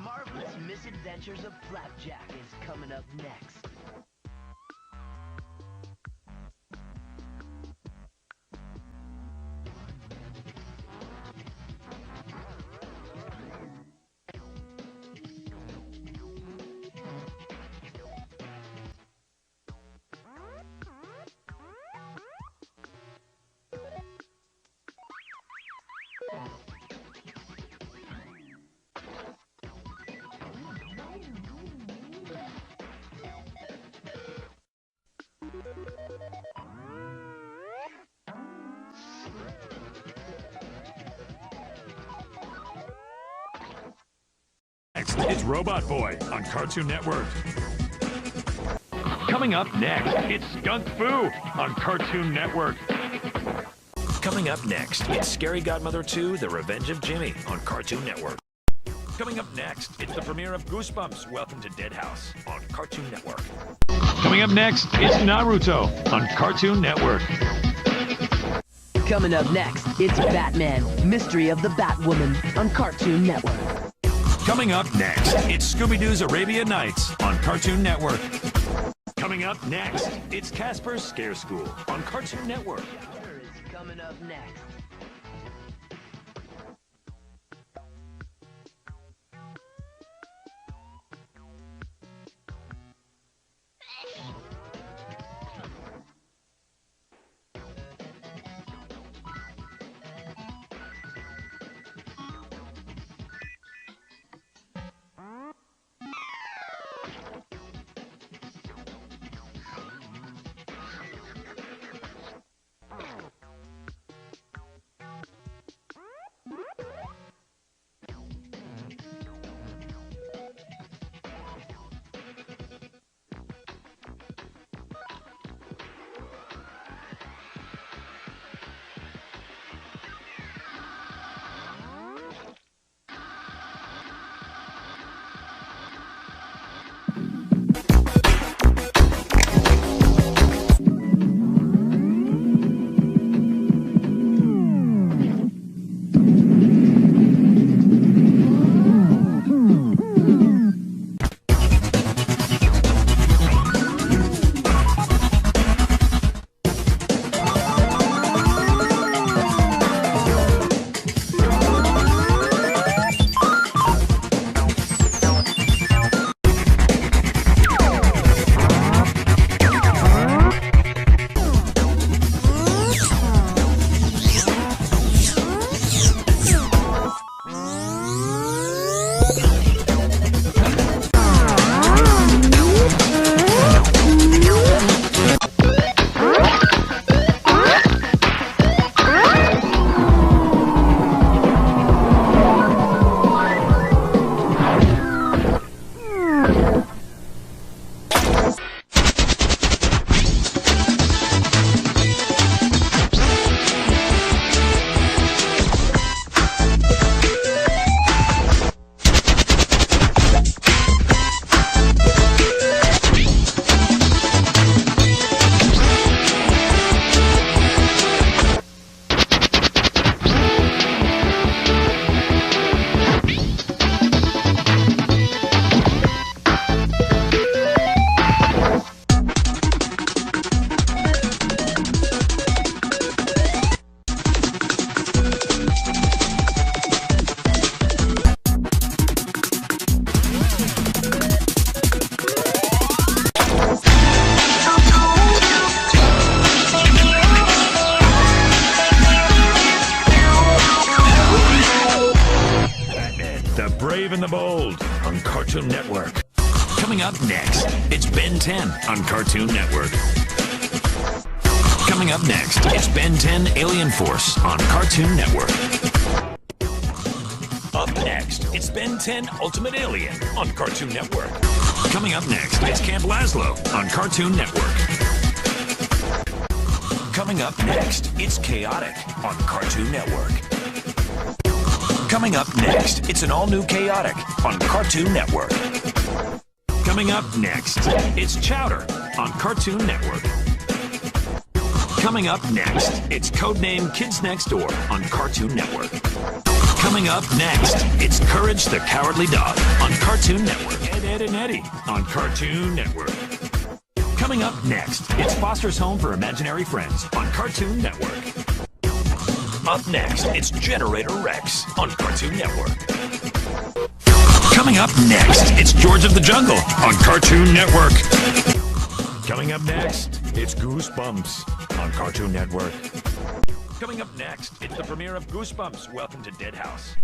marvelous misadventures of Flapjack is coming up next. Next is Robot Boy on Cartoon Network. Coming up next, it's Skunk Fu on Cartoon Network. Coming up next, it's Scary Godmother 2, The Revenge of Jimmy on Cartoon Network. Coming up next, it's the premiere of Goosebumps, Welcome to Dead House on Cartoon Network. Coming up next, it's Naruto on Cartoon Network. Coming up next, it's Batman, Mystery of the Batwoman on Cartoon Network. Coming up next, it's Scooby-Doo's Arabian Nights on Cartoon Network. Coming up next, it's Casper's Scare School on Cartoon Network. Chowder is coming up next. Brave and the Bold on Cartoon Network. Coming up next, it's Ben 10 on Cartoon Network. Coming up next, it's Ben 10 Alien Force on Cartoon Network. Up next, it's Ben 10 Ultimate Alien on Cartoon Network. Coming up next, it's Camp Lazlo on Cartoon Network. Coming up next, it's Chaotic on Cartoon Network. Coming up next, it's an all-new Chaotic on Cartoon Network. Coming up next, it's Chowder on Cartoon Network. Coming up next, it's Codename Kids Next Door on Cartoon Network. Coming up next, it's Courage the Cowardly Dog on Cartoon Network. Ed, and Eddie on Cartoon Network. Coming up next, it's Foster's Home for Imaginary Friends on Cartoon Network. Up next, it's Generator Rex on Cartoon Network. Coming up next, it's George of the Jungle on Cartoon Network. Coming up next, it's Goosebumps on Cartoon Network. Coming up next, it's the premiere of Goosebumps. Welcome to Dead House